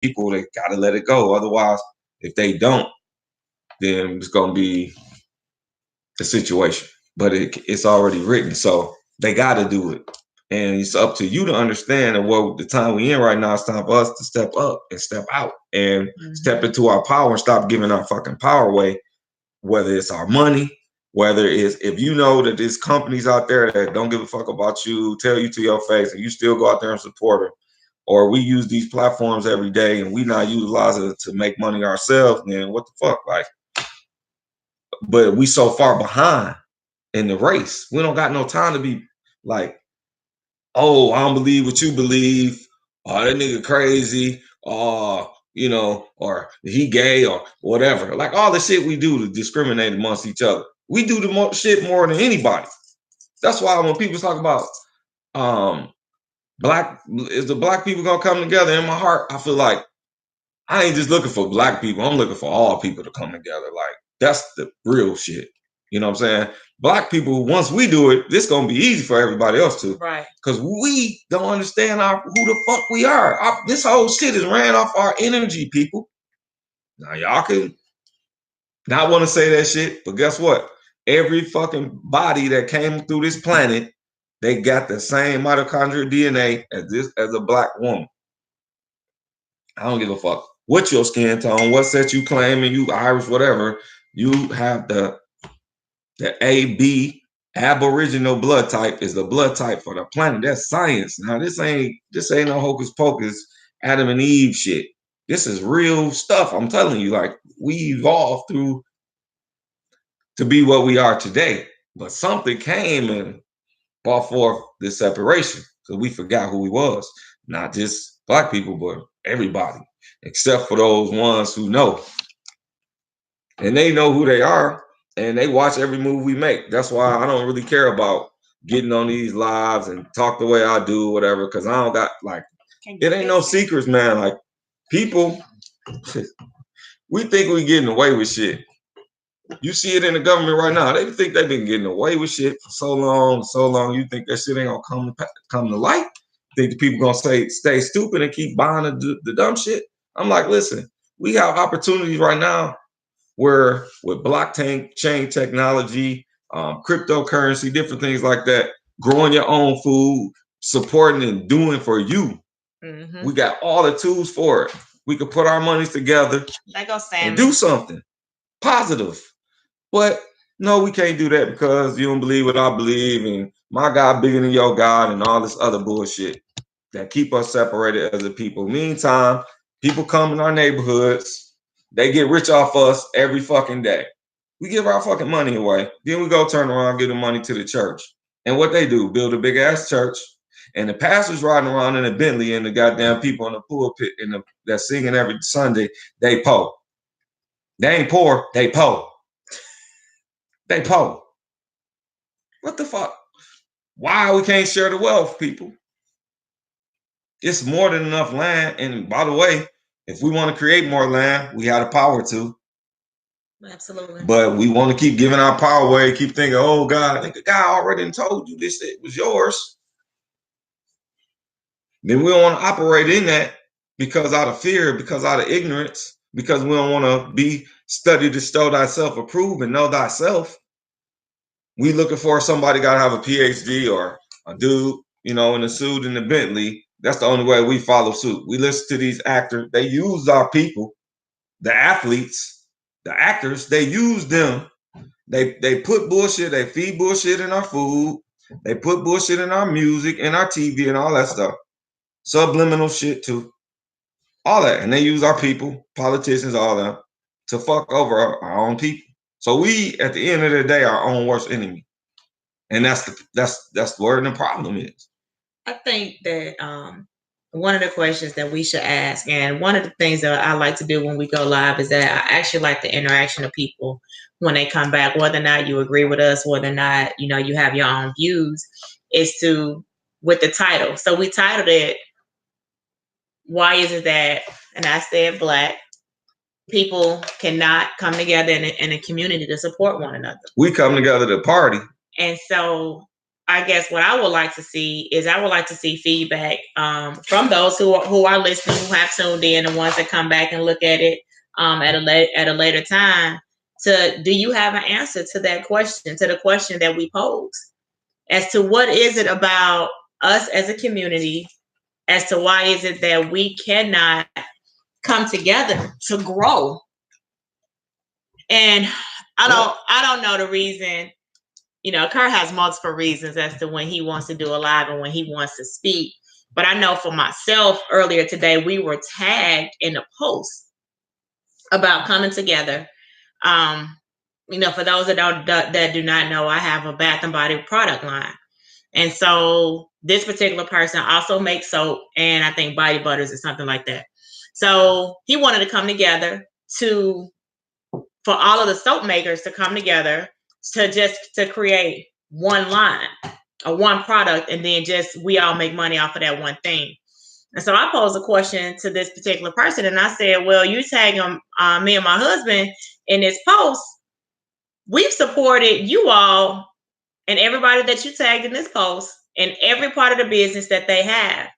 people, they gotta let it go. Otherwise, if they don't, then it's gonna be a situation. But it's already written, so they gotta do it. And it's up to you to understand that what the time we in right now, it's time for us to step up and step out and step into our power and stop giving our fucking power away, whether it's our money, whether it's if you know that there's companies out there that don't give a fuck about you, tell you to your face, and you still go out there and support them, or we use these platforms every day and we not utilize it to make money ourselves, then what the fuck? Like, but we so far behind in the race. We don't got no time to be like, oh, I don't believe what you believe. Oh, that nigga crazy. Or he gay or whatever. Like all the shit we do to discriminate amongst each other. We do the shit more than anybody. That's why when people talk about is the black people gonna come together? In my heart, I feel like I ain't just looking for black people. I'm looking for all people to come together. Like that's the real shit. You know what I'm saying? Black people, once we do it, this gonna be easy for everybody else too. Right. Because we don't understand who the fuck we are. This whole shit is ran off our energy, people. Now y'all can not want to say that shit, but guess what? Every fucking body that came through this planet, they got the same mitochondrial DNA as a black woman. I don't give a fuck what your skin tone, what set you claiming, you Irish, whatever. You have the AB aboriginal blood type is the blood type for the planet. That's science. Now this ain't no hocus pocus Adam and Eve shit. This is real stuff. I'm telling you, like we evolved through to be what we are today. But something came and brought forth this separation. So we forgot who we was. Not just black people, but everybody. Except for those ones who know. And they know who they are. And they watch every move we make. That's why I don't really care about getting on these lives and talk the way I do, whatever, because I don't got like it ain't no secrets, man. Like people, we think we getting away with shit. You see it in the government right now. They think they've been getting away with shit for so long. You think that shit ain't gonna come to light? Think the people gonna stay stupid and keep buying the dumb shit? I'm like, listen, we have opportunities right now where with blockchain technology, cryptocurrency, different things like that, growing your own food, supporting and doing for you. Mm-hmm. We got all the tools for it. We could put our monies together and do something positive. But no, we can't do that because you don't believe what I believe, and my God bigger than your God, and all this other bullshit that keep us separated as a people. Meantime, people come in our neighborhoods, they get rich off us every fucking day. We give our fucking money away. Then we go turn around and give the money to the church. And what they do, build a big ass church, and the pastor's riding around in a Bentley, and the goddamn people in the pulpit that's singing every Sunday, they poor. They ain't poor, they poor. They poor. What the fuck? Why we can't share the wealth, people? It's more than enough land. And by the way, if we want to create more land, we have the power to. Absolutely. But we want to keep giving our power away, keep thinking, oh God, I think the guy already told you this shit was yours. Then we don't want to operate in that because out of fear, because out of ignorance, because we don't want to be studied to show thyself approved and know thyself. We looking for somebody got to have a PhD or a dude, in the suit in the Bentley. That's the only way we follow suit. We listen to these actors. They use our people, the athletes, the actors. They use them. They put bullshit. They feed bullshit in our food. They put bullshit in our music, in our TV, and all that stuff. Subliminal shit too. All that, and they use our people, politicians, all that, to fuck over our own people. So we, at the end of the day, our own worst enemy, and that's where the problem is. I think that one of the questions that we should ask, and one of the things that I like to do when we go live, is that I actually like the interaction of people when they come back, whether or not you agree with us, whether or not you have your own views, is to with the title. So we titled it, "Why is it that?" And I said, Black people cannot come together in a community to support one another. We come together to party. And so I guess what I would like to see is I would like to see feedback from those who are listening, who have tuned in, the ones that come back and look at it at a later time. Do you have an answer to that question, to the question that we pose, as to what is it about us as a community, as to why is it that we cannot come together to grow? And I don't know the reason. You know, Kurt has multiple reasons as to when he wants to do a live and when he wants to speak. But I know for myself, earlier today, we were tagged in a post about coming together. You know, for those that do not know, I have a Bath and Body product line. And so this particular person also makes soap and I think body butters or something like that. So he wanted to come together for all of the soap makers to come together to create one line or one product, and then just we all make money off of that one thing. And so I posed a question to this particular person, and I said, well, you tag me and my husband in this post. We've supported you all and everybody that you tagged in this post in every part of the business that they have.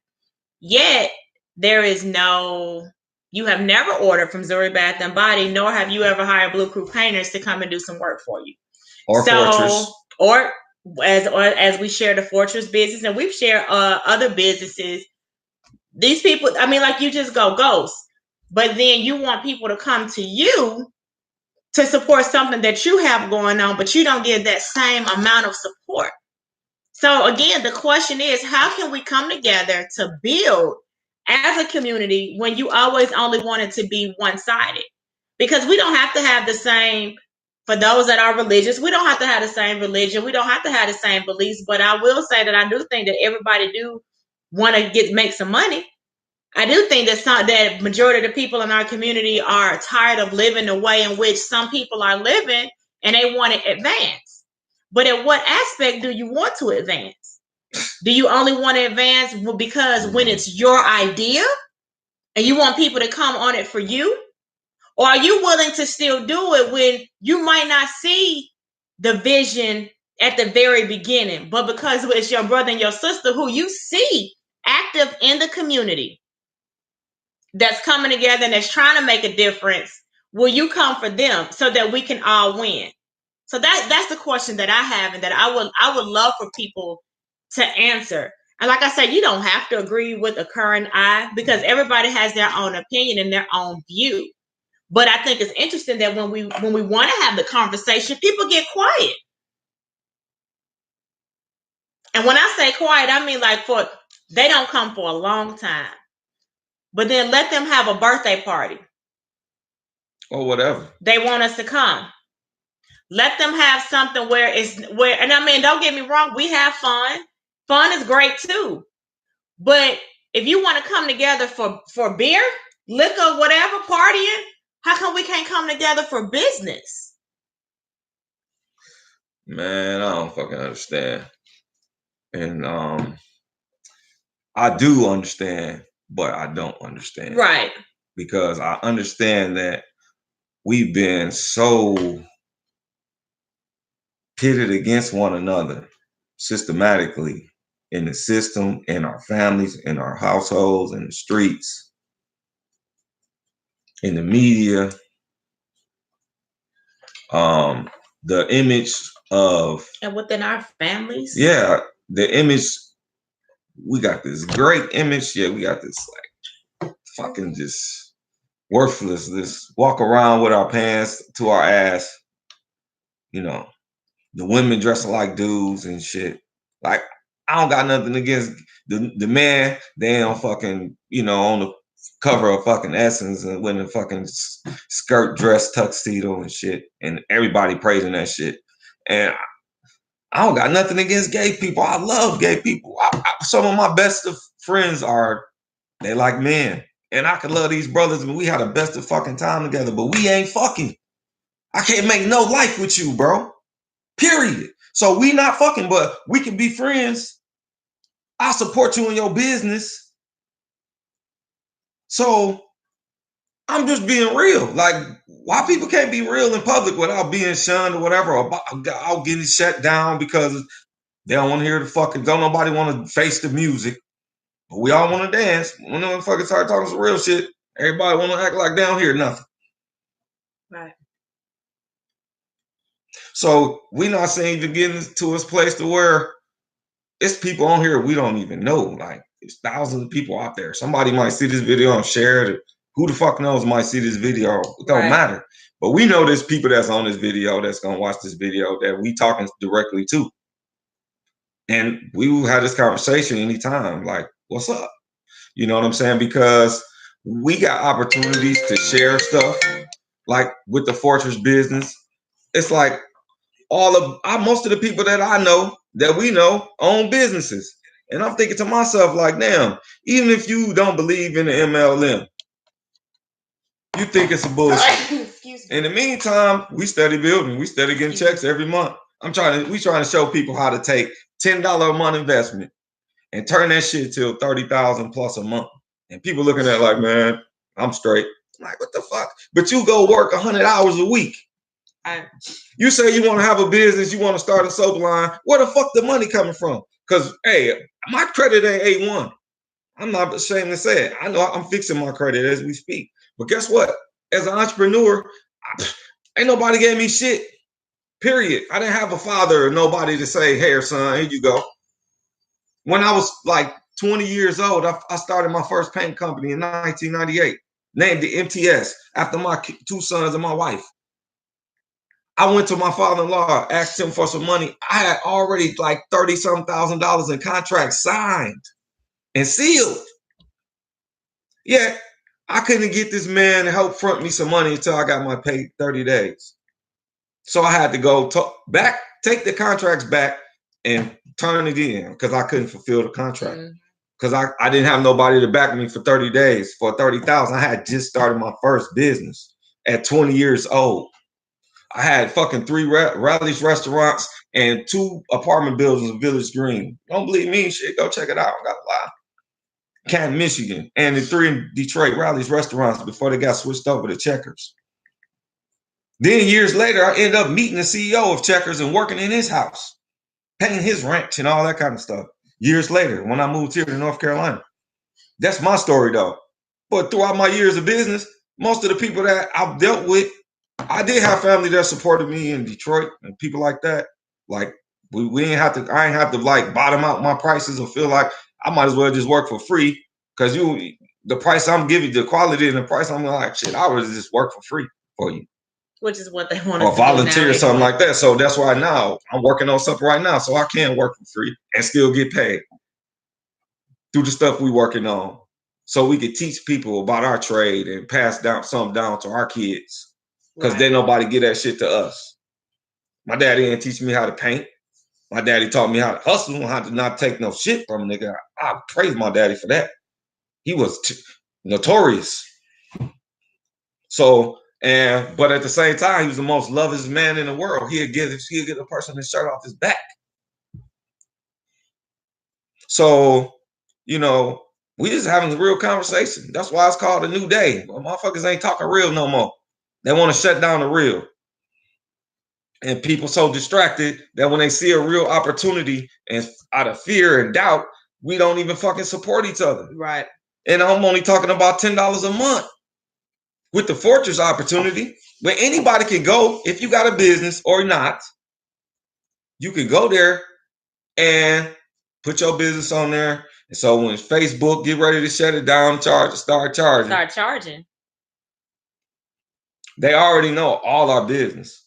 Yet there is you have never ordered from Zuri Bath and Body, nor have you ever hired Blue Crew painters to come and do some work for you. Or Fortress. Or as we share the Fortress business, and we've shared other businesses. These people, I mean, like, you just go ghost, but then you want people to come to you to support something that you have going on, but you don't give that same amount of support. So again, the question is, how can we come together to build as a community when you always only want it to be one-sided? Because we don't have to have the same, for those that are religious, we don't have to have the same religion. We don't have to have the same beliefs. But I will say that I do think that everybody do want to make some money. I do think that majority of the people in our community are tired of living the way in which some people are living, and they want to advance. But at what aspect do you want to advance? Do you only want to advance because when it's your idea and you want people to come on it for you? Or are you willing to still do it when you might not see the vision at the very beginning, but because it's your brother and your sister who you see active in the community that's coming together and that's trying to make a difference, will you come for them so that we can all win? So that's the question that I have, and that I would love for people to answer. And like I said, you don't have to agree with the current eye, because everybody has their own opinion and their own view. But I think it's interesting that when we want to have the conversation, people get quiet. And when I say quiet, I mean like they don't come for a long time. But then let them have a birthday party. Or whatever. They want us to come. Let them have something and I mean, don't get me wrong, we have fun. Fun is great too. But if you want to come together for beer, liquor, whatever, partying, how come we can't come together for business? Man, I don't fucking understand. And I do understand, but I don't understand. Right. Because I understand that we've been so pitted against one another systematically in the system, in our families, in our households, in the streets, in the media. The image of, and within our families. Yeah, the image, we got this great image. Yeah, we got this like fucking just worthless. This walk around with our pants to our ass. You know, the women dressing like dudes and shit. Like, I don't got nothing against the man. They don't fucking, on the cover of fucking Essence and with a fucking skirt, dress, tuxedo and shit, and everybody praising that shit. And I don't got nothing against gay people. I love gay people. Some of my best of friends they like men, and I can love these brothers, and we had the best of fucking time together. But we ain't fucking. I can't make no life with you, bro. Period. So we not fucking, but we can be friends. I'll support you in your business. So I'm just being real. Like, why people can't be real in public without being shunned or whatever, or getting shut down because They don't want to hear the fucking, don't nobody want to face the music. But we all want to dance. When they fucking start talking some real shit, everybody want to act like they don't hear nothing. Right. So we not saying to get into this place to where it's people on here we don't even know. Like, it's thousands of people out there. Somebody might see this video and share it. Who the fuck knows might see this video? It don't matter. But we know there's people that's on this video that's gonna watch this video that we talking directly to. And we will have this conversation anytime. Like, what's up? You know what I'm saying? Because we got opportunities to share stuff. Like with the Fortress business, it's like most of the people that I know, that we know, own businesses. And I'm thinking to myself, like, damn, even if you don't believe in the MLM, you think it's a bullshit. In the meantime, we study building, we study getting checks every month. We trying to show people how to take $10 a month investment and turn that shit to 30,000 plus a month. And people looking at it like, man, I'm straight. I'm like, what the fuck? But you go work 100 hours a week. You say you want to have a business, you want to start a soap line. Where the fuck the money coming from? Because, hey, my credit ain't A1. I'm not ashamed to say it. I know I'm fixing my credit as we speak. But guess what? As an entrepreneur, ain't nobody gave me shit. Period. I didn't have a father or nobody to say, hey, son, here you go. When I was like 20 years old, I started my first paint company in 1998, named the MTS after my 2 sons and my wife. I went to my father-in-law, asked him for some money. I had already like $30-some thousand in contracts signed and sealed. Yet I couldn't get this man to help front me some money until I got my pay 30 days. So I had to go back, take the contracts back and turn it in because I couldn't fulfill the contract. Because I didn't have nobody to back me for 30 days for 30,000. I had just started my first business at 20 years old. I had fucking 3 Rally's restaurants and 2 apartment buildings in Village Green. Don't believe me? Shit, go check it out. I got a lie. Canton, Michigan, and the 3 in Detroit, Rally's restaurants before they got switched over to Checkers. Then years later, I ended up meeting the CEO of Checkers and working in his house, paying his rent and all that kind of stuff. Years later, when I moved here to North Carolina. That's my story though. But throughout my years of business, most of the people that I've dealt with, I did have family that supported me in Detroit and people like that. Like I ain't have to like bottom out my prices or feel like I might as well just work for free because the price I'm giving, the quality and the price I'm like, shit, I would just work for free for you. Which is what they want or volunteer or something like that. So that's why now I'm working on something right now, so I can work for free and still get paid through the stuff we working on, so we could teach people about our trade and pass something down to our kids. Because then nobody get that shit to us. My daddy didn't teach me how to paint. My daddy taught me how to hustle and how to not take no shit from a nigga. I praise my daddy for that. He was notorious. So. But at the same time, he was the most lovest man in the world. He'd get a person his shirt off his back. So, we just having a real conversation. That's why it's called a new day. But motherfuckers ain't talking real no more. They want to shut down the real. And people so distracted that when they see a real opportunity and out of fear and doubt, we don't even fucking support each other. Right. And I'm only talking about $10 a month. With the Fortress opportunity, where anybody can go, if you got a business or not, you can go there and put your business on there. And so when Facebook get ready to shut it down, start charging. They already know all our business.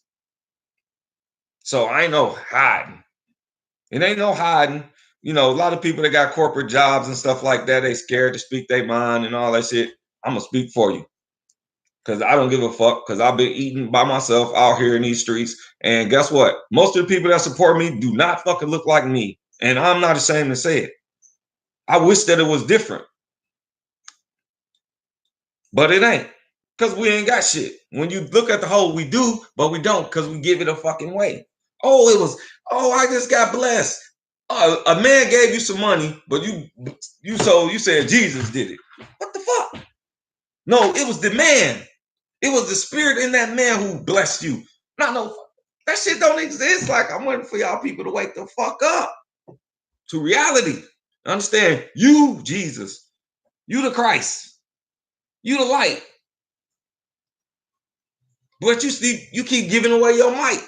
So I ain't no hiding. It ain't no hiding. A lot of people that got corporate jobs and stuff like that, they scared to speak their mind and all that shit. I'm going to speak for you. Because I don't give a fuck, because I've been eating by myself out here in these streets. And guess what? Most of the people that support me do not fucking look like me. And I'm not ashamed to say it. I wish that it was different. But it ain't. Because we ain't got shit. When you look at the whole, we do, but we don't, because we give it a fucking way. I just got blessed. A man gave you some money, but you said Jesus did it. What the fuck? No, it was the man. It was the spirit in that man who blessed you. No, that shit don't exist. Like, I'm waiting for y'all people to wake the fuck up. to reality. Understand, you, Jesus, you the Christ, you the light. But you keep giving away your might.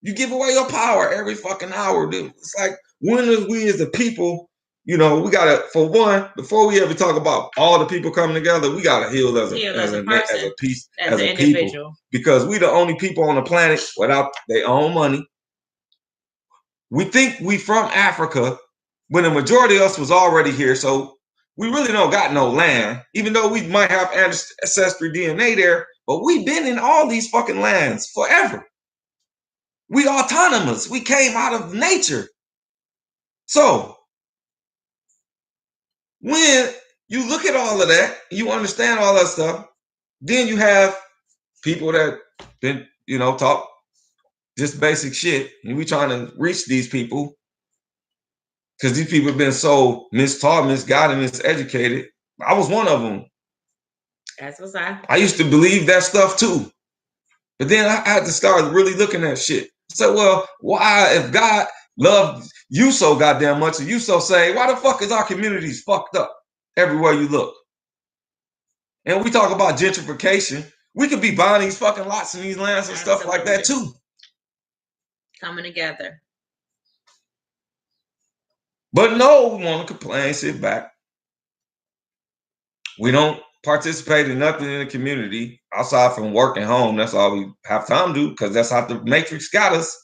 You give away your power every fucking hour, dude. It's like, when are we as a people, we gotta, for one, before we ever talk about all the people coming together, we gotta heal as a piece, as a people, because we the only people on the planet without their own money. We think we from Africa, when the majority of us was already here, so we really don't got no land, even though we might have ancestry DNA there, but we've been in all these fucking lands forever. We autonomous. We came out of nature. So when you look at all of that, you understand all that stuff, then you have people that been, talk just basic shit, and we trying to reach these people because these people have been so mistaught, misguided, miseducated. I was one of them. As was I. I used to believe that stuff too. But then I had to start really looking at shit. So, well, why, if God loved you so goddamn much and you so saved, why the fuck is our communities fucked up everywhere you look? And we talk about gentrification. We could be buying these fucking lots in these lands and stuff like that too. Coming together. But no, we want to complain, sit back. We don't participate in nothing in the community outside from work and home. That's all we have time to do, because that's how the Matrix got us.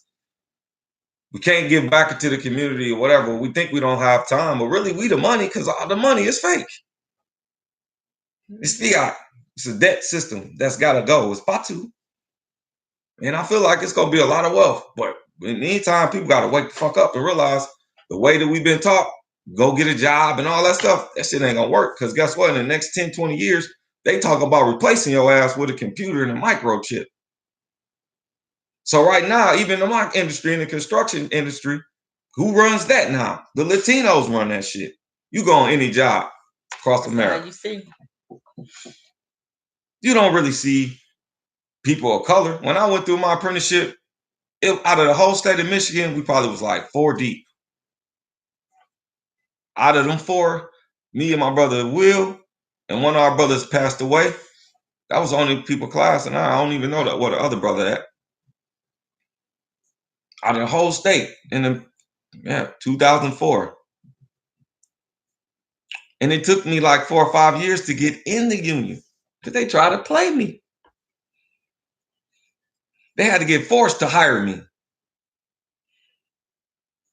We can't give back into the community or whatever. We think we don't have time, but really we the money, because all the money is fake. It's fiat. It's a debt system that's got to go. It's about to. And I feel like it's going to be a lot of wealth. But in the meantime, people got to wake the fuck up and realize the way that we've been taught, go get a job and all that stuff, that shit ain't going to work. Because guess what? In the next 10, 20 years, they talk about replacing your ass with a computer and a microchip. So right now, even in my industry, in the construction industry, who runs that now? The Latinos run that shit. You go on any job across America. You see. You don't really see people of color. When I went through my apprenticeship, out of the whole state of Michigan, we probably was like 4 deep. Out of them 4, me and my brother Will, and one of our brothers passed away. That was the only people class, and I don't even know that what the other brother at. Out of the whole state in 2004. And it took me like 4 or 5 years to get in the union, because they tried to play me. They had to get forced to hire me.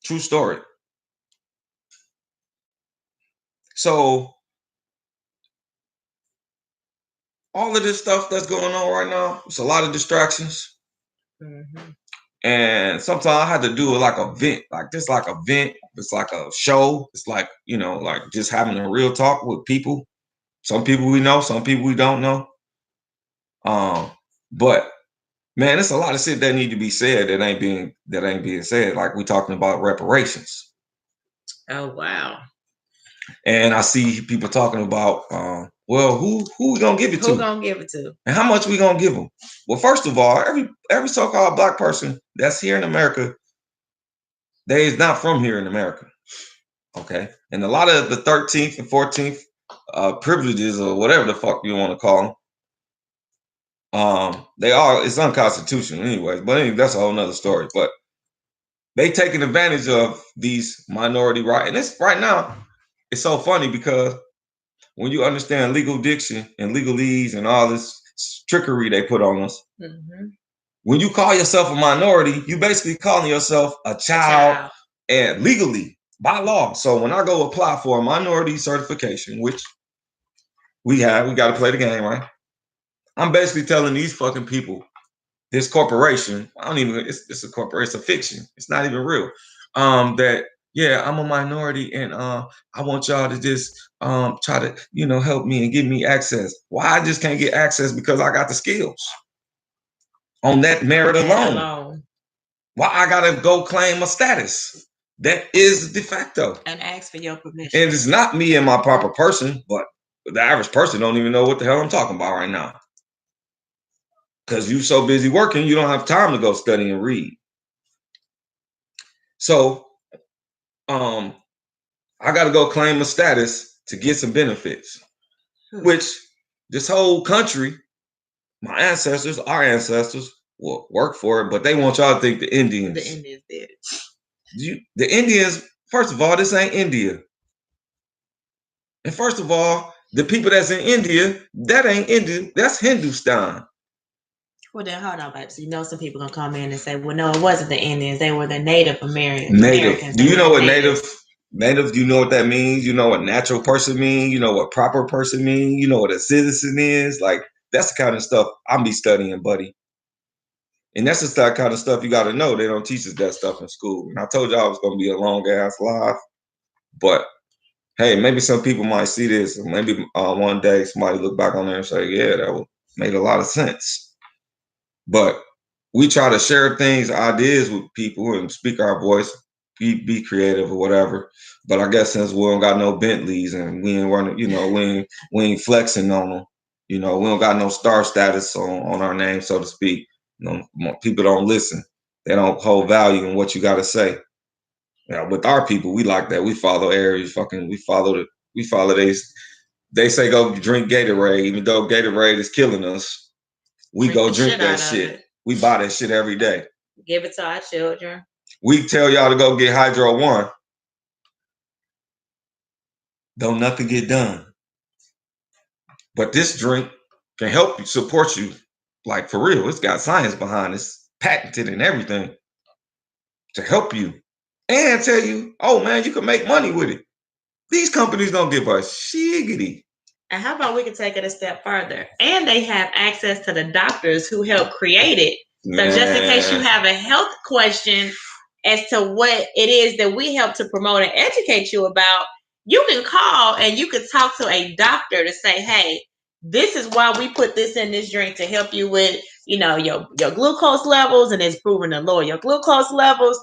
True story. So all of this stuff that's going on right now, it's a lot of distractions. Mm-hmm. And sometimes I had to do like a vent, like this, like a vent. It's like a show. It's like, like just having a real talk with people. Some people we know, some people we don't know. But man, there's a lot of shit that need to be said that ain't being said. Like we talking about reparations. Oh wow. And I see people talking about, well, who we gonna give it to? Who gonna give it to? And how much we gonna give them? Well, first of all, every so-called Black person that's here in America, they is not from here in America. Okay, and a lot of the 13th and 14th privileges, or whatever the fuck you want to call them, it's unconstitutional anyways. But anyway, that's a whole nother story. But they taking advantage of these minority rights, and it's right now. It's so funny because when you understand legal diction and legalese and all this trickery they put on us, mm-hmm. When you call yourself a minority, you basically calling yourself a child, and legally by law. So when I go apply for a minority certification, which we got to play the game, right? I'm basically telling these fucking people, this corporation, it's a corporation, it's a fiction. It's not even real. That, yeah, I'm a minority, and I want y'all to just try to, help me and give me access. Why I just can't get access? Because I got the skills on that merit alone. Why I gotta go claim a status that is de facto and ask for your permission? And it's not me and my proper person, but the average person don't even know what the hell I'm talking about right now. Because you're so busy working, you don't have time to go study and read. So I got to go claim a status to get some benefits, which this whole country, my ancestors, our ancestors, will work for it, but they want y'all to think the Indians. The Indians did it. The Indians, first of all, this ain't India. And first of all, the people that's in India, that ain't India, that's Hindustan. Well, then hold on, babe. So you know some people gonna come in and say, well, no, it wasn't the Indians. They were the Native Americans. Do you know what native? Native, do you know what that means? You know what natural person means? You know what proper person means? You know what a citizen is? Like, that's the kind of stuff I'm be studying, buddy. And that's just that kind of stuff you got to know. They don't teach us that stuff in school. And I told y'all it was going to be a long ass live. But, hey, maybe some people might see this. And maybe one day somebody look back on there and say, yeah, that made a lot of sense. But we try to share things, ideas with people and speak our voice. Be creative or whatever, but I guess since we don't got no Bentleys and we ain't running, you know, we ain't flexing on them, you know, we don't got no star status on our name, so to speak. You know, people don't listen; they don't hold value in what you got to say. Now, with our people, we like that. We follow areas, we follow they say go drink Gatorade, even though Gatorade is killing us. We go drink that shit. We buy that shit every day. Give it to our children. We tell y'all to go get Hydro One. Don't nothing get done. But this drink can help you, support you. Like, for real, it's got science behind it. It's patented and everything to help you. And tell you, oh man, you can make money with it. These companies don't give a shiggity. And how about we can take it a step further? And they have access to the doctors who helped create it. So just in case you have a health question as to what it is that we help to promote and educate you about, you can call and you can talk to a doctor to say, hey, this is why we put this in this drink to help you with, you know, your glucose levels, and it's proven to lower your glucose levels.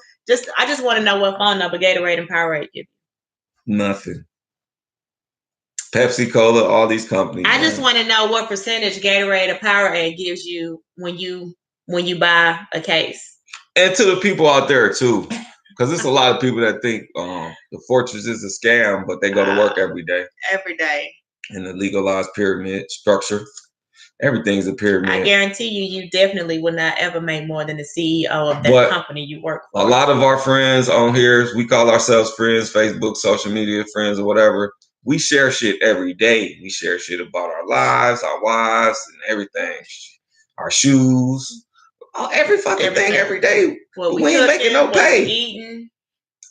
I just want to know what phone number Gatorade and Powerade give you. Nothing. Pepsi, Cola, all these companies. I just want to know what percentage Gatorade or Powerade gives you when you buy a case. And to the people out there too, because there's a lot of people that think the Fortress is a scam, but they go to work every day. Every day. In the legalized pyramid structure. Everything's a pyramid. I guarantee you definitely will not ever make more than the CEO of that company you work for. A lot of our friends on here, we call ourselves friends, Facebook, social media friends, or whatever. We share shit every day. We share shit about our lives, our wives, and everything. Our shoes. Every fucking thing every day. Well, we ain't making no pay.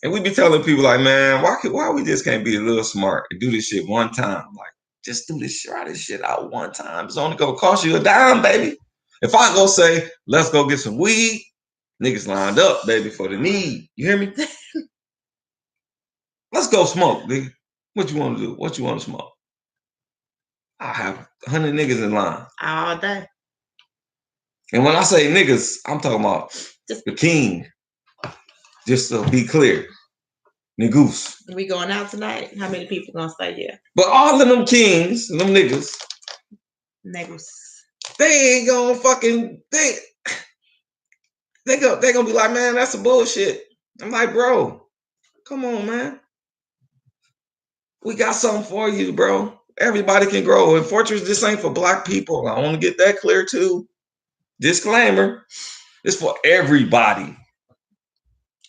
And we be telling people like, man, why we just can't be a little smart and do this shit one time? Like, just do this, try this shit out one time. It's only gonna cost you a dime, baby. If I go say, let's go get some weed, niggas lined up, baby, for the need. You hear me? Let's go smoke, nigga. What you want to do? What you want to smoke? I have 100 niggas in line. All day. And when I say niggas, I'm talking about the king. Just to be clear. Niggas. We going out tonight? How many people gonna say yeah? But all of them kings, them niggas. Niggas. They ain't gonna fucking think. They gonna be like, man, that's some bullshit. I'm like, bro, come on, man. We got something for you, bro. Everybody can grow. And Fortress, this ain't for black people. I want to get that clear too. Disclaimer. It's for everybody.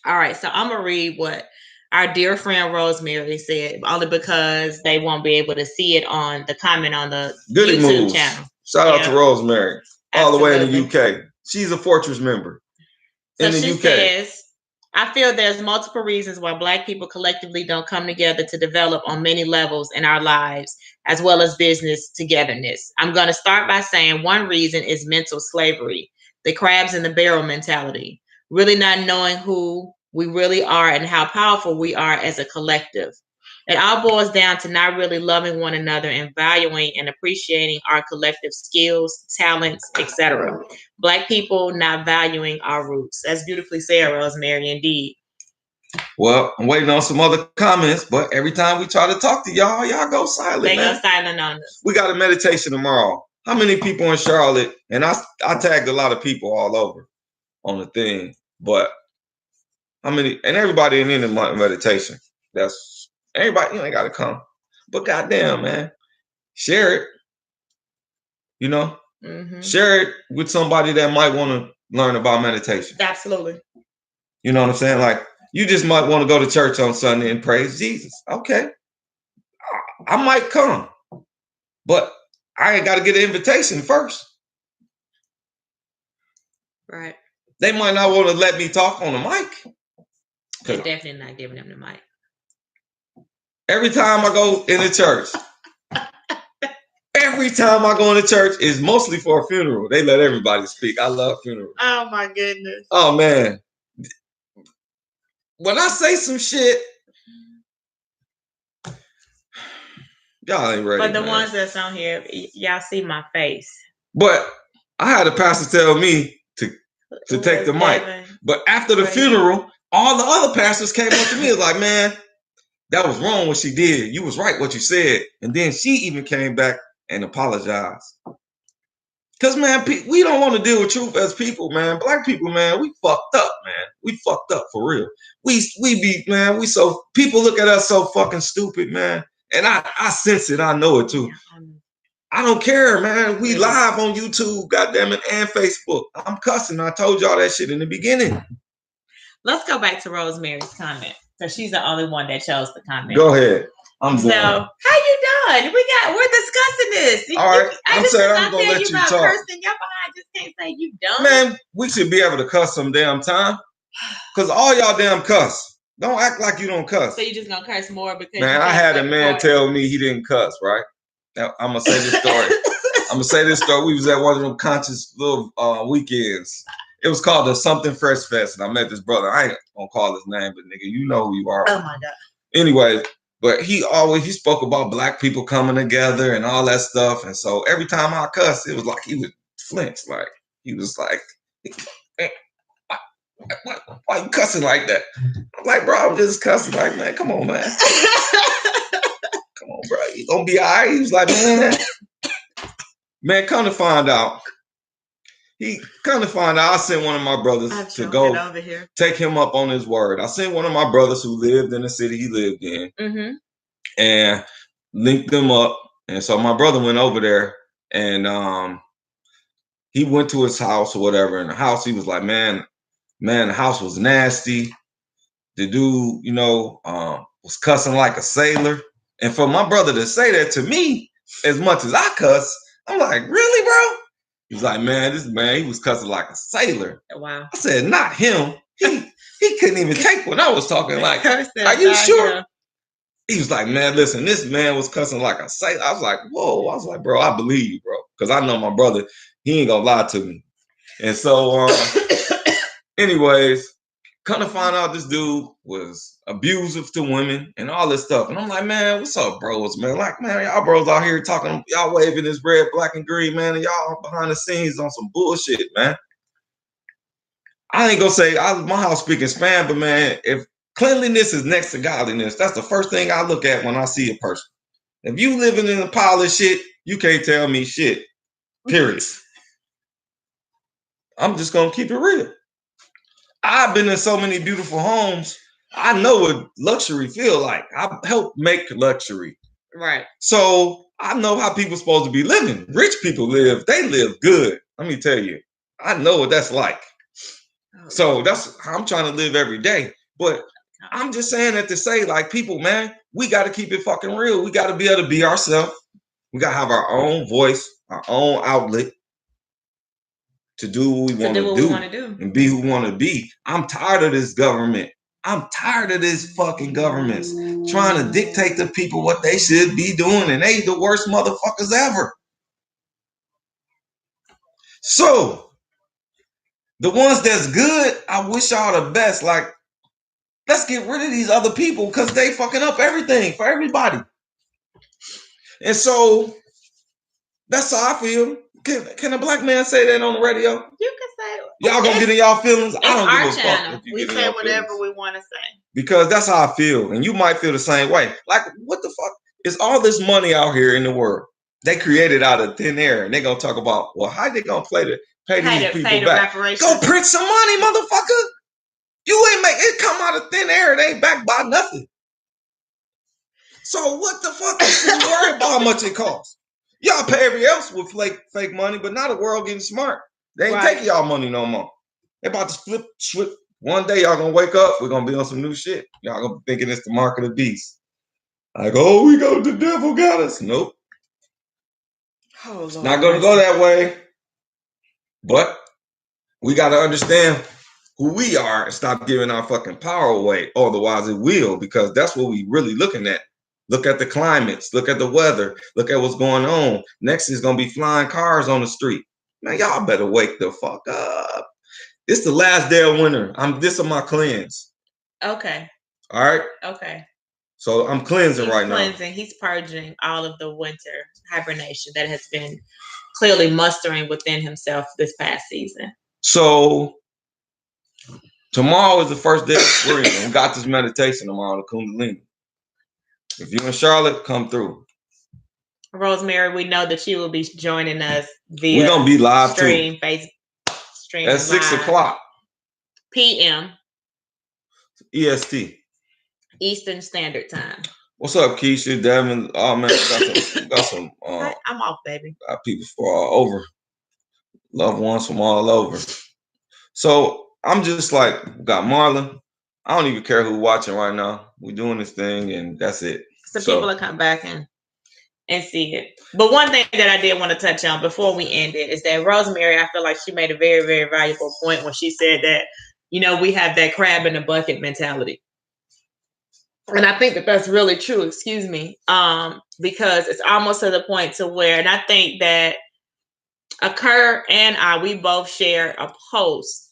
All right, so I'm gonna read what our dear friend Rosemary said, only because they won't be able to see it on the comment on the Goody YouTube moves. channel. Shout out to Rosemary, all the way in the UK. She's a Fortress member. So she says, I feel there's multiple reasons why Black people collectively don't come together to develop on many levels in our lives, as well as business togetherness. I'm going to start by saying one reason is mental slavery, the crabs in the barrel mentality, really not knowing who we really are and how powerful we are as a collective. It all boils down to not really loving one another and valuing and appreciating our collective skills, talents, etc. Black people not valuing our roots. That's beautifully said, Rosemary, indeed. Well, I'm waiting on some other comments, but every time we try to talk to y'all go silent. They go silent on us. We got a meditation tomorrow. How many people in Charlotte? And I tagged a lot of people all over on the thing, but How many? And everybody in the meditation. That's everybody. You ain't got to come, but goddamn, man, share it. You know, share it with somebody that might want to learn about meditation. Absolutely. You know what I'm saying? Like, you just might want to go to church on Sunday and praise Jesus. Okay, I might come, but I ain't got to get an invitation first. Right. They might not want to let me talk on the mic. They're definitely not giving them the mic. Every time I go into church, is mostly for a funeral. They let everybody speak. I love funerals. Oh my goodness. Oh man. When I say some shit, y'all ain't ready. But the ones that's on here, y'all see my face. But I had a pastor tell me to take the mic. But after the funeral, all the other pastors came up to me and was like, man, that was wrong what she did. You was right what you said. And then she even came back and apologized. Because, man, we don't want to deal with truth as people, man. Black people, man, we fucked up, man. We fucked up for real. People look at us so fucking stupid, man. And I sense it. I know it, too. I don't care, man. We live on YouTube, goddammit, and Facebook. I'm cussing. I told y'all that shit in the beginning. Let's go back to Rosemary's comment, because she's the only one that chose the comment. Go ahead. I'm so, how you doing? We're discussing this. All right. I'm saying I'm gonna let you talk. Cursing. Y'all behind just can't say you dumb. Man, we should be able to cuss some damn time. Cause all y'all damn cuss. Don't act like you don't cuss. So you just gonna curse more because man, I had a man tell me he didn't cuss, right? Now I'm gonna say this story. We was at one of them conscious little weekends. It was called the Something Fresh Fest, and I met this brother. I ain't gonna call his name, but nigga, you know who you are. Oh my God. Anyway, but he spoke about black people coming together and all that stuff. And so every time I cussed, it was like he would flinch. Like he was like, hey, why you cussing like that? I'm like, bro, I'm just cussing. Like, man, come on, man. Come on, bro. You gonna be all right? He was like, man, come to find out. I sent one of my brothers to go take him up on his word. I sent one of my brothers who lived in the city he lived in and linked them up. And so my brother went over there and he went to his house or whatever. In the house, he was like, man, the house was nasty. The dude, was cussing like a sailor. And for my brother to say that to me, as much as I cuss, I'm like, really, bro? He was like, he was cussing like a sailor. Wow. I said, not him. He couldn't even take when I was talking. Like, are you sure? He was like, man, listen, this man was cussing like a sailor. I was like, whoa. I was like, bro, I believe you, bro. Because I know my brother, he ain't gonna lie to me. And so, anyways, come to find out this dude was abusive to women and all this stuff. And I'm like, man, what's up, bros, man? Like, man, y'all bros out here talking, y'all waving this red, black, and green, man, and y'all behind the scenes on some bullshit, man. I ain't gonna say my house speaking spam, but man, if cleanliness is next to godliness, that's the first thing I look at when I see a person. If you living in a pile of shit, you can't tell me shit, period. I'm just gonna keep it real. I've been in so many beautiful homes. I know what luxury feel like. I helped make luxury. Right. So I know how people supposed to be living. Rich people they live good. Let me tell you. I know what that's like. Oh, so that's how I'm trying to live every day. But I'm just saying that to say, like, people, man, we got to keep it fucking real. We got to be able to be ourselves. We got to have our own voice, our own outlet. To do what we want to do and be who we want to be. I'm tired of this government. I'm tired of this fucking governments trying to dictate to people what they should be doing, and they the worst motherfuckers ever. So, the ones that's good, I wish y'all the best. Like, let's get rid of these other people because they fucking up everything for everybody. And so, that's how I feel. Can a black man say that on the radio? You can say it. Y'all gonna get in y'all feelings? I don't give a fuck if you say whatever we want to say. Because that's how I feel. And you might feel the same way. Like, what the fuck? Is all this money out here in the world? They created out of thin air. And they're gonna talk about, well, how they gonna pay these people back? Go print some money, motherfucker. You ain't make it come out of thin air. It ain't backed by nothing. So what the fuck is you worried about how much it costs? Y'all pay everybody else with fake money, but now the world getting smart. They ain't taking y'all money no more. They about to flip. One day y'all gonna wake up. We're gonna be on some new shit. Y'all gonna be thinking it's the mark of the beast. Like, oh, the devil got us. Nope. Oh, it's not gonna go that way. But we gotta understand who we are and stop giving our fucking power away. Otherwise, it will, because that's what we really looking at. Look at the climates. Look at the weather. Look at what's going on. Next is gonna be flying cars on the street. Man, y'all better wake the fuck up. It's the last day of winter. This is my cleanse. Okay. All right. Okay. So I'm cleansing now. He's purging all of the winter hibernation that has been clearly mustering within himself this past season. So tomorrow is the first day of spring. We got this meditation tomorrow, the Kundalini. If you're in Charlotte, come through. Rosemary, we know that you will be joining us via we're gonna be live stream, too. Facebook stream at 6 o'clock p.m. EST. Eastern Standard Time. What's up, Keisha, Devin? Oh man, got some I'm off, baby. Got people from all over, loved ones from all over. So I'm just like, got Marlon. I don't even care who's watching right now. We're doing this thing, and that's it. So people will come back and see it. But one thing that I did want to touch on before we end it is that Rosemary, I feel like she made a very, very valuable point when she said that, we have that crab in the bucket mentality. And I think that that's really true, excuse me, because it's almost to the point to where, and I think that Kerr and I, we both shared a post,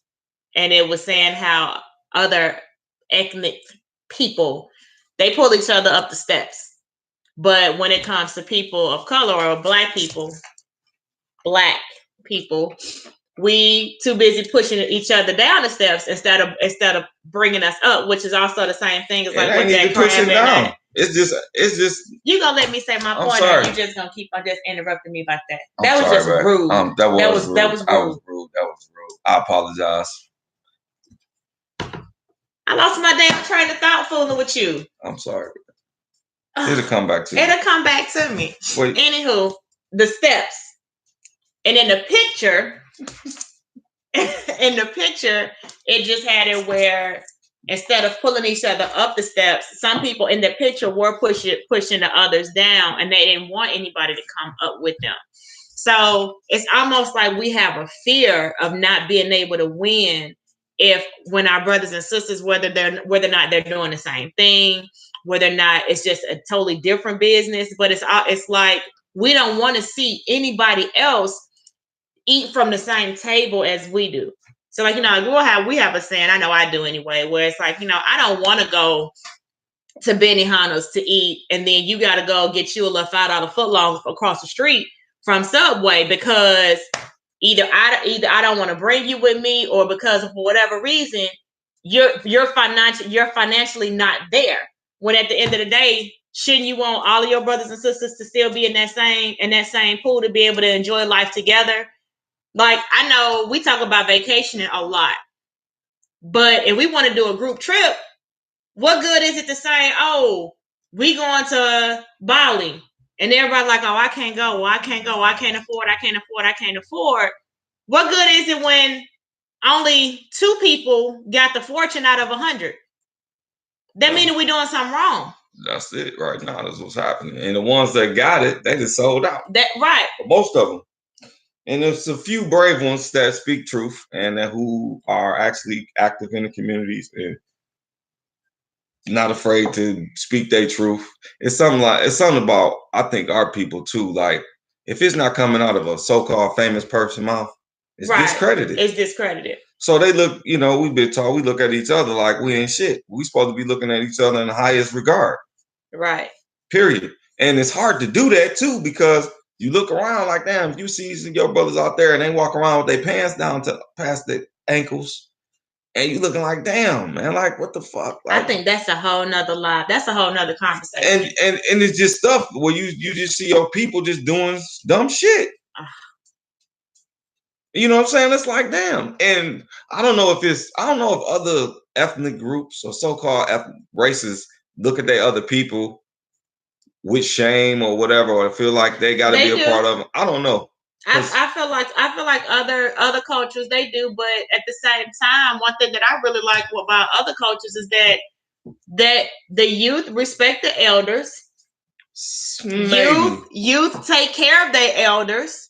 and it was saying how other ethnic people, they pull each other up the steps. But when it comes to people of color or black people, we too busy pushing each other down the steps instead of bringing us up, which is also the same thing as like with that crab down. It's just. You gonna let me say my point, or you just gonna keep on just interrupting me like that? That was just rude. That was rude. I apologize. I lost my damn train of thought fooling with you. I'm sorry. It'll come back to me. It'll come back to me. Wait. Anywho, the steps. And in the picture, it just had it where instead of pulling each other up the steps, some people in the picture were pushing the others down, and they didn't want anybody to come up with them. So it's almost like we have a fear of not being able to win when our brothers and sisters, whether or not they're doing the same thing, whether or not it's just a totally different business, but it's like we don't want to see anybody else eat from the same table as we do. So like, we have a saying, I know I do anyway, where it's like, I don't want to go to Benihana's to eat, and then you got to go get you a little $5 footlong across the street from Subway because either I don't want to bring you with me, or because for whatever reason you're financially not there. When at the end of the day, shouldn't you want all of your brothers and sisters to still be in that same pool to be able to enjoy life together? Like, I know we talk about vacationing a lot, but if we want to do a group trip, what good is it to say, oh, we going to Bali, and everybody's like, oh, I can't go, well, I can't go, I can't afford. What good is it when only 2 people got the fortune out of 100? That means we're doing something wrong. That's it right now. That's what's happening. And the ones that got it, they just sold out. That right. Most of them. And there's a few brave ones that speak truth and who are actually active in the communities and not afraid to speak their truth. It's something about, I think, our people too. Like, if it's not coming out of a so-called famous person's mouth, it's discredited. It's discredited. So they look, we've been taught, we look at each other like we ain't shit. We supposed to be looking at each other in the highest regard. Right. Period. And it's hard to do that too, because you look around like, damn, if you see your brothers out there and they walk around with their pants down to past their ankles, and you looking like, damn, man, like, what the fuck? Like, I think that's a whole nother lie. That's a whole nother conversation. And it's just stuff where you just see your people just doing dumb shit. You know what I'm saying? It's like, damn. And I don't know if other ethnic groups or so-called races look at their other people with shame or whatever, or feel like they got to be a part of them. I don't know. I feel like other cultures they do, but at the same time, one thing that I really like about other cultures is that the youth respect the elders. Maybe. Youth take care of their elders.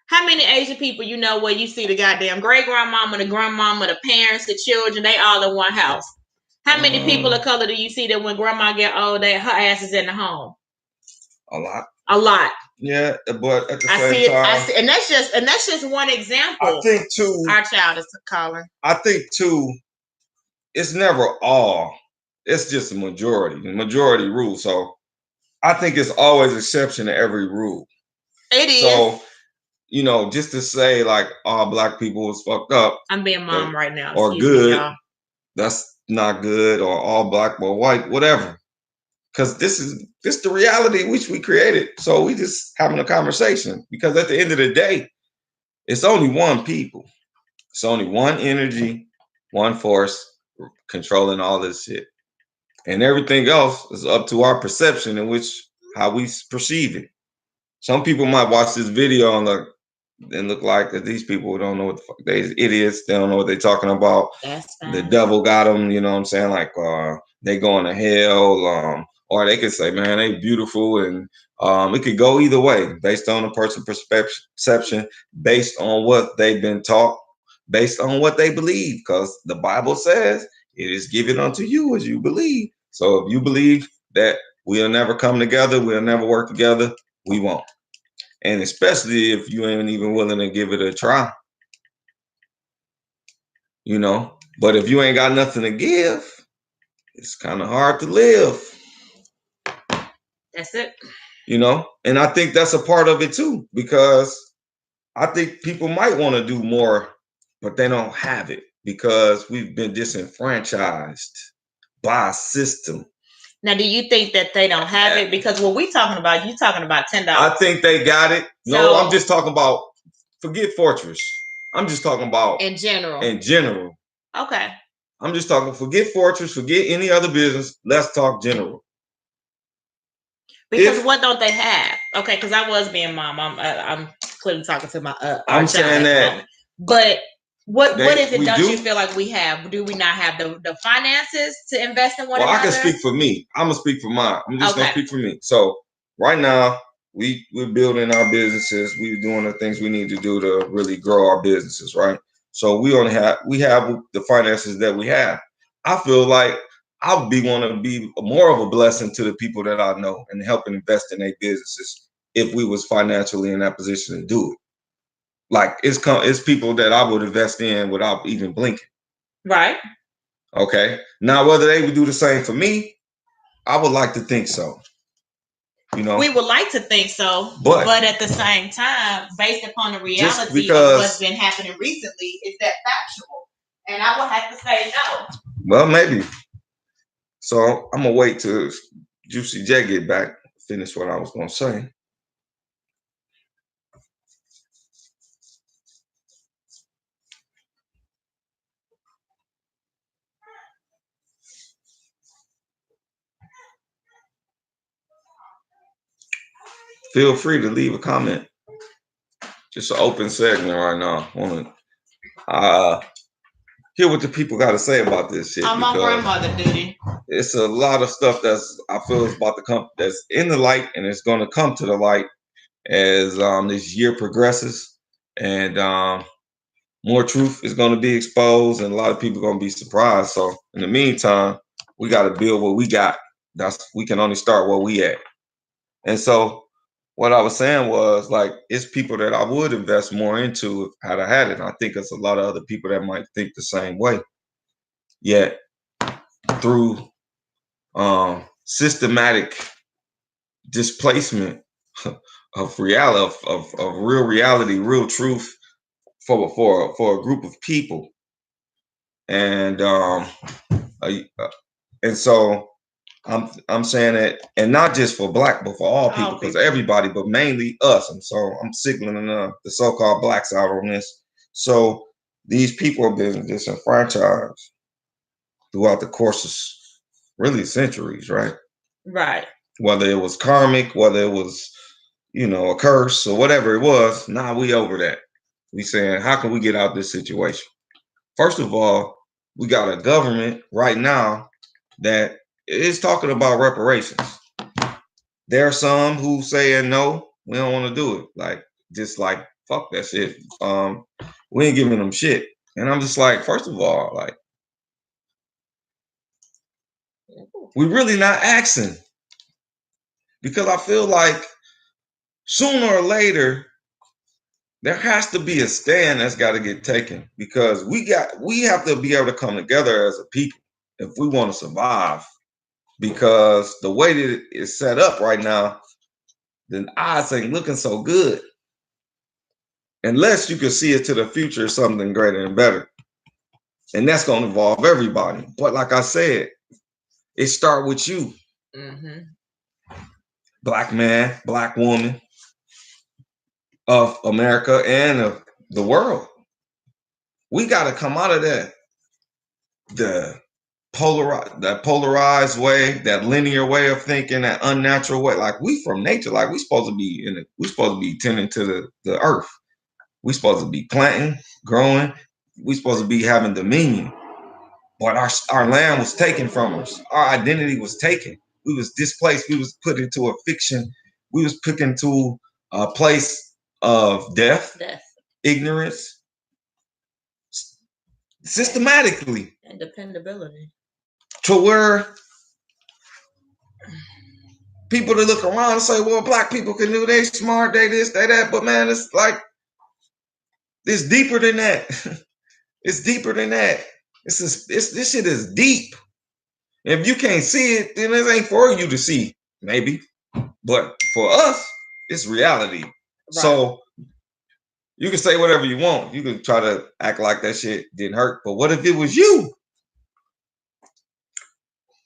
How many Asian people you know where you see the goddamn great grandmama, the grandmama, the parents, the children, they all in one house? How many people of color do you see that when grandma get old, that her ass is in the home? A lot. A lot. Yeah, but at the same time, and that's just one example. I think too. Our child is calling. I think too. It's never all. It's just a majority. The majority rule. So I think it's always exception to every rule. It is. So, you know, just to say like all black people was fucked up. I'm being mom right now. Or good. That's not good. Or all black or white, whatever. Because this is the reality which we created. So we just having a conversation. Because at the end of the day, it's only one people. It's only one energy, one force controlling all this shit. And everything else is up to our perception in which how we perceive it. Some people might watch this video and look like that these people don't know what the fuck they idiots. They don't know what they're talking about. The devil got them, you know what I'm saying? Like they going to hell. Or they could say, man, they beautiful, and it could go either way based on a person's perception, based on what they've been taught, based on what they believe, because the Bible says it is given unto you as you believe. So if you believe that we'll never come together, we'll never work together, we won't. And especially if you ain't even willing to give it a try, you know. But if you ain't got nothing to give, it's kind of hard to live. That's it. You know, and I think that's a part of it too, because I think people might want to do more, but they don't have it because we've been disenfranchised by a system. Now, do you think that they don't have it? Because what we talking about, you talking about $10. I think they got it. No, I'm just talking about, forget Fortress. I'm just talking about in general. In general. Okay. I'm just talking, forget Fortress, forget any other business. Let's talk general. Because what don't they have? Okay, because I was being mom. I'm clearly talking to my. I'm saying that. But what is it? Don't you feel like we have? Do we not have the finances to invest in one another? Well, I can speak for me. I'm gonna speak for mine. I'm just gonna speak for me. So right now, we're building our businesses. We're doing the things we need to do to really grow our businesses, right? So we have the finances that we have. I feel like I would want to be more of a blessing to the people that I know and help invest in their businesses if we was financially in that position to do it. Like it's people that I would invest in without even blinking. Right. Okay. Now, whether they would do the same for me, I would like to think so. You know, we would like to think so, but at the same time, based upon the reality of what's been happening recently, is that factual? And I would have to say no. Well, maybe. So I'm gonna wait till Juicy J get back, finish what I was gonna say. Feel free to leave a comment. Just an open segment right now. I want to hear what the people got to say about this shit. I'm on grandmother duty. It's a lot of stuff I feel is about to come, that's in the light, and it's going to come to the light as this year progresses, and more truth is going to be exposed, and a lot of people are going to be surprised. So in the meantime, we got to build what we got. We can only start where we at. And so what I was saying was, like, it's people that I would invest more into had I had it. I think it's a lot of other people that might think the same way. Yet through systematic displacement of reality, of real reality, real truth for a group of people, and so I'm saying that, and not just for black, but for all people, because everybody, but mainly us. And so I'm signaling the so-called blacks out on this. So these people have been disenfranchised throughout the course of really centuries, right? Right. Whether it was karmic, whether it was, a curse or whatever it was, we over that. We saying, how can we get out this situation? First of all, we got a government right now that is talking about reparations. There are some who saying no, we don't want to do it. Just like fuck that shit. We ain't giving them shit. And I'm just like, first of all, we really not asking. Because I feel like sooner or later, there has to be a stand that's got to get taken, because we have to be able to come together as a people if we want to survive. Because the way that it's set up right now, the odds ain't looking so good. Unless you can see it to the future, something greater and better. And that's going to involve everybody. But like I said, it start with you. Mm-hmm. Black man, black woman of America and of the world. We got to come out of that polarized way, that linear way of thinking, that unnatural way. Like, we from nature, like we supposed to be tending to the earth. We supposed to be planting, growing. We supposed to be having dominion. But our land was taken from us. Our identity was taken. We was displaced. We was put into a fiction. We was put into a place of death. Ignorance, systematically, and dependability, to where people that look around and say, well, black people can do, they smart, they this, they that. But man, it's like, it's deeper than that. It's deeper than that. This shit is deep. If you can't see it, then it ain't for you to see, maybe. But for us, it's reality. Right. So you can say whatever you want. You can try to act like that shit didn't hurt. But what if it was you?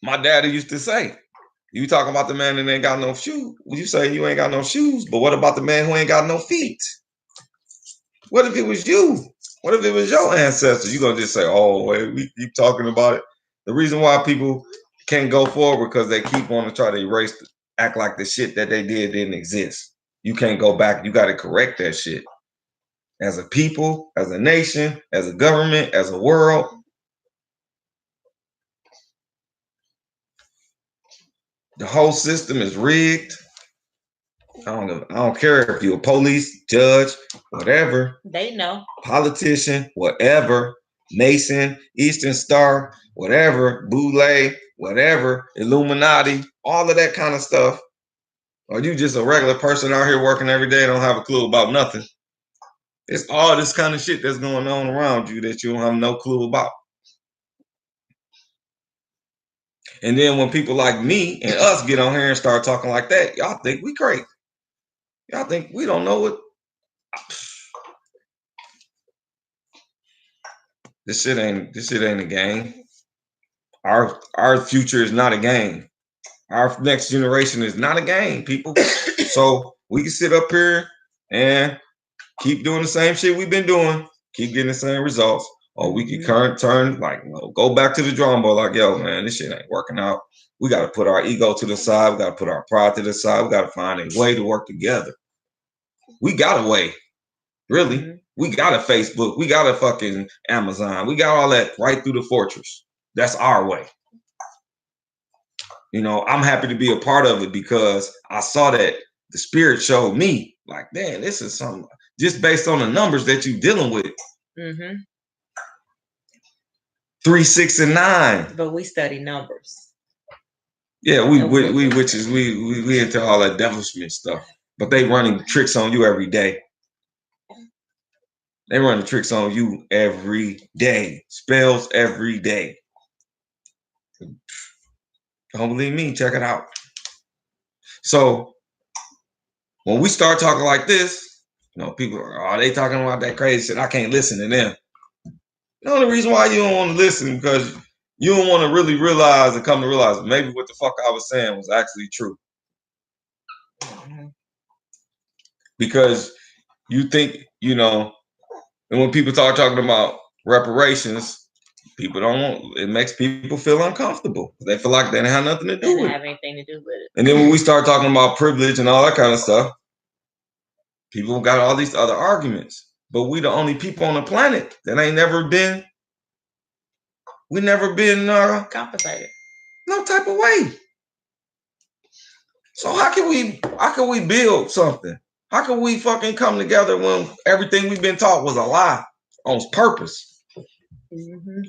My daddy used to say, you talking about the man that ain't got no shoes. You say you ain't got no shoes, but what about the man who ain't got no feet? What if it was you? What if it was your ancestors? You gonna just say, oh, wait, we keep talking about it. The reason why people can't go forward because they keep on to try to erase, act like the shit that they didn't exist. You can't go back. You got to correct that shit. As a people, as a nation, as a government, as a world. The whole system is rigged. I don't care if you're a police, judge, whatever. They know. Politician, whatever. Mason, Eastern Star, whatever. Boule, whatever. Illuminati, all of that kind of stuff. Or you just a regular person out here working every day, don't have a clue about nothing. It's all this kind of shit that's going on around you that you don't have no clue about. And then when people like me and us get on here and start talking like that, y'all think we crazy. Y'all think we don't know what. This shit ain't a game. Our future is not a game. Our next generation is not a game, people. So we can sit up here and keep doing the same shit we've been doing, keep getting the same results, or we can turn go back to the drawing board like, yo, man, this shit ain't working out. We got to put our ego to the side. We got to put our pride to the side. We got to find a way to work together. We got a way, really. Mm-hmm. We got a Facebook. We got a fucking Amazon. We got all that right through the fortress. That's our way. I'm happy to be a part of it because I saw that the spirit showed me, like, man, this is something just based on the numbers that you're dealing with. Mm-hmm. 3, 6, and 9. But we study numbers. Yeah, we into all that devilishment stuff. But they running tricks on you every day. They running tricks on you every day. Spells every day. Don't believe me? Check it out. So when we start talking like this, people are, they talking about that crazy shit. I can't listen to them. The only reason why you don't want to listen because you don't want to really realize and come to realize maybe what the fuck I was saying was actually true. Mm-hmm. Because you think, and when people start talking about reparations, People don't want. It makes people feel uncomfortable. They feel like they don't have nothing to do Doesn't with have it. anything to do with it. And then when we start talking about privilege and all that kind of stuff, people got all these other arguments. But we the only people on the planet that ain't never been. We never been Compensated. no type of way. So how can we build something? How can we fucking come together when everything we've been taught was a lie on purpose? Mm-hmm.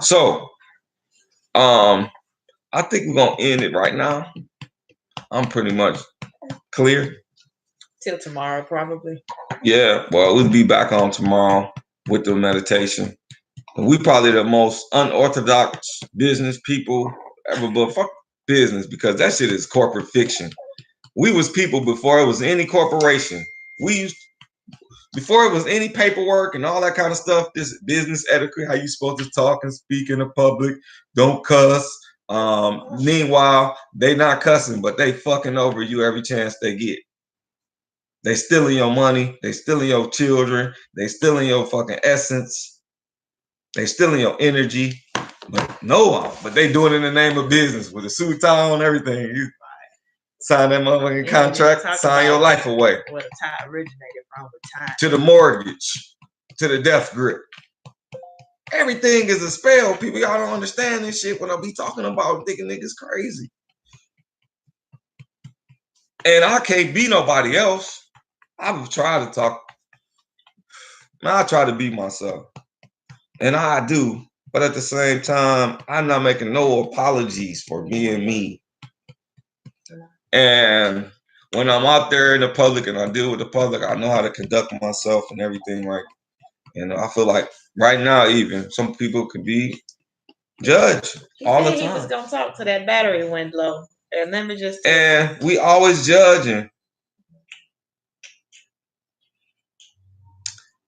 So, I think we're gonna end it right now. I'm pretty much clear. Till tomorrow, probably. Yeah, well, we'll be back on tomorrow with the meditation. We probably the most unorthodox business people ever, but fuck business because that shit is corporate fiction. We was people before it was any corporation. We used before it was any paperwork and all that kind of stuff. This business etiquette, how you supposed to talk and speak in the public, don't cuss. Meanwhile, they not cussing, but they fucking over you every chance they get. They stealing your money. They stealing your children. They stealing your fucking essence. They stealing your energy. But they doing it in the name of business with a suit tie on, everything. You sign that motherfucking contract, sign your life away. Where the tie originated from, the tie. To the mortgage, to the death grip. Everything is a spell. People, y'all don't understand this shit when I be talking about thinking niggas crazy. And I can't be nobody else. I've tried to talk. I try to be myself. And I do. But at the same time, I'm not making no apologies for being me. And when I'm out there in the public and I deal with the public, I know how to conduct myself and everything. Right. And I feel like right now, even some people could be judged all the time. He was gonna talk to that battery went low, and let me just. And we always judging.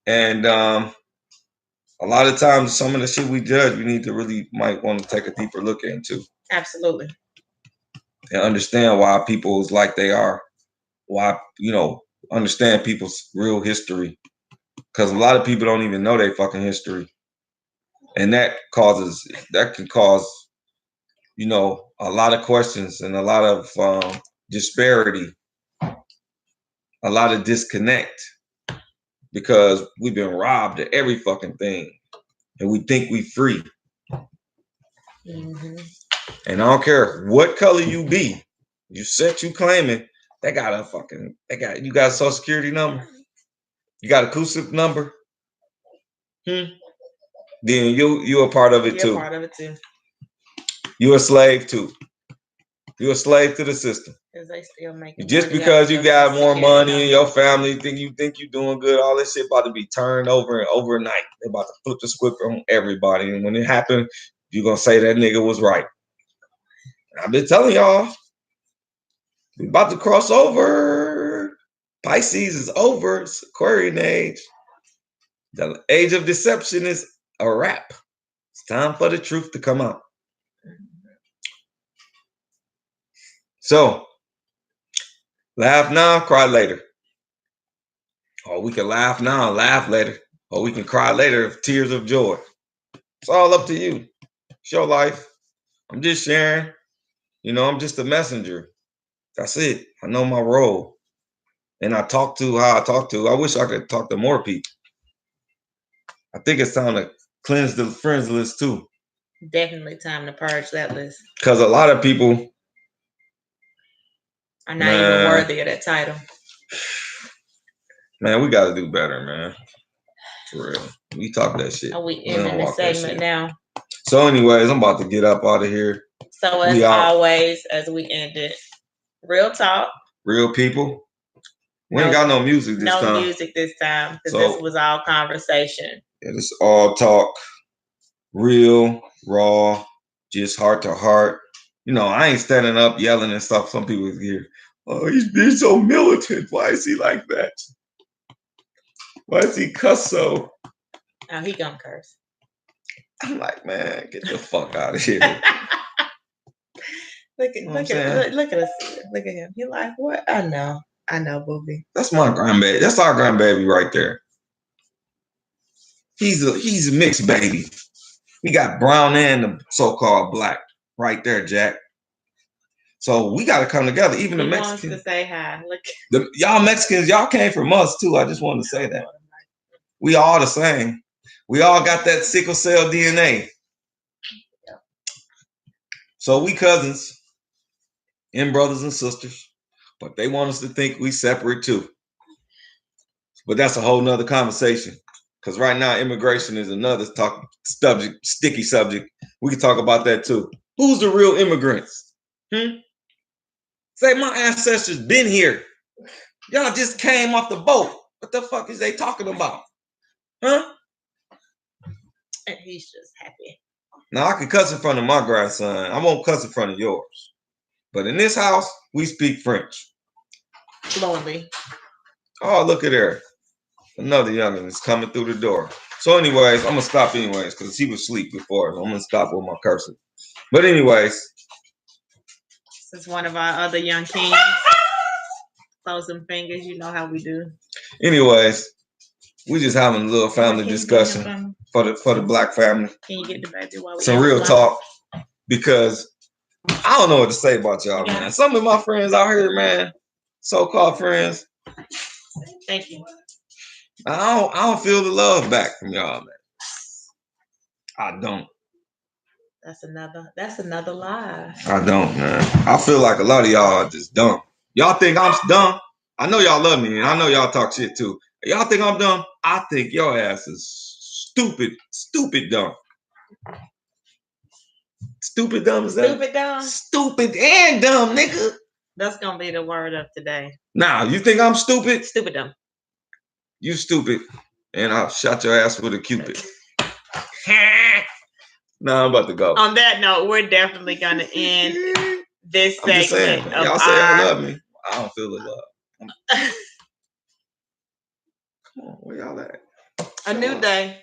And a lot of times, some of the shit we judge, we need to really might want to take a deeper look into. Absolutely. And understand why people is like they are. Why, understand people's real history. Because a lot of people don't even know their fucking history. And that can cause, a lot of questions and a lot of disparity, a lot of disconnect. Because we've been robbed of every fucking thing. And we think we free. Mm-hmm. And I don't care what color you be. You claiming you got a social security number? You got a CUSIP number? Then you're a part of it too. You're a part of it too. You're a slave too. You're a slave to the system. Because they still make just because you got more money in your family, you think you're doing good, all this shit about to be turned over and overnight. They're about to flip the script on everybody. And when it happens, you're gonna say that nigga was right. I've been telling y'all, we about to cross over. Pisces is over. It's Aquarian age. The age of deception is a wrap. It's time for the truth to come out. So, laugh now, cry later. Or we can laugh now and laugh later. Or we can cry later of tears of joy. It's all up to you. It's your life. I'm just sharing. I'm just a messenger. That's it. I know my role. And I talk to how I talk to. I wish I could talk to more people. I think it's time to cleanse the friends list too. Definitely time to purge that list. Because a lot of people are not even worthy of that title. Man, we got to do better, man. For real. We talk that shit. Are we ending the segment now? So anyways, I'm about to get up out of here. So as always, as we end it, real talk. Real people. We ain't got no music this time. No music this time because this was all conversation. It's all talk. Real, raw, just heart to heart. I ain't standing up yelling and stuff. Some people hear, oh, he's so militant. Why is he like that? Why is he cuss so? Oh, he gonna curse. I'm like, man, get the fuck out of here. Look at us. Look at him. He like, what? I know, booby. That's my grandbaby. That's our grandbaby right there. He's a mixed baby. He got brown and the so-called black right there, Jack. So we got to come together. Even the Mexicans. He wants to say hi. Look, y'all Mexicans, y'all came from us too. I just wanted to say that. We all the same. We all got that sickle cell DNA. So we cousins and brothers and sisters, but they want us to think we separate too. But that's a whole nother conversation. Because right now, immigration is another sticky subject. We can talk about that too. Who's the real immigrants? Say my ancestors been here. Y'all just came off the boat. What the fuck is they talking about? Huh? And he's just happy. Now I can cuss in front of my grandson. I won't cuss in front of yours. But in this house, we speak French. Fluently. Oh, look at her. Another youngin' is coming through the door. So anyways, I'm going to stop anyways because he was asleep before. So I'm going to stop with my cursing. But anyways. This is one of our other young kings. Close them fingers. You know how we do. Anyways, we just having a little family discussion for the black family. Can you get the baby while we some real talk? Because I don't know what to say about y'all, man. Some of my friends out here, man, so-called friends. Thank you. I don't feel the love back from y'all, man. I don't. That's another lie. I don't, man. I feel like a lot of y'all are just dumb. Y'all think I'm dumb? I know y'all love me, and I know y'all talk shit too. Y'all think I'm dumb? I think your ass is stupid dumb. Stupid dumb is that? Stupid dumb? Stupid and dumb, nigga. That's gonna be the word of today. Now, you think I'm stupid? Stupid dumb. You stupid, and I'll shot your ass with a Cupid. Nah, I'm about to go. On that note, we're definitely gonna end this segment. I'm just saying, y'all say y'all love me. I don't feel the love. Come on, where y'all at? A new day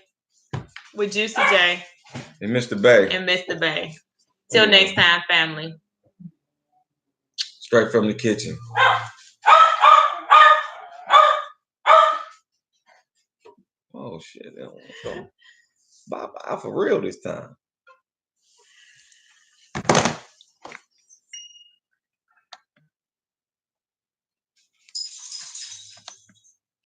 with Juicy J and Mr. Bay. Till next time, family. Straight from the kitchen. Oh shit! Bye bye for real this time.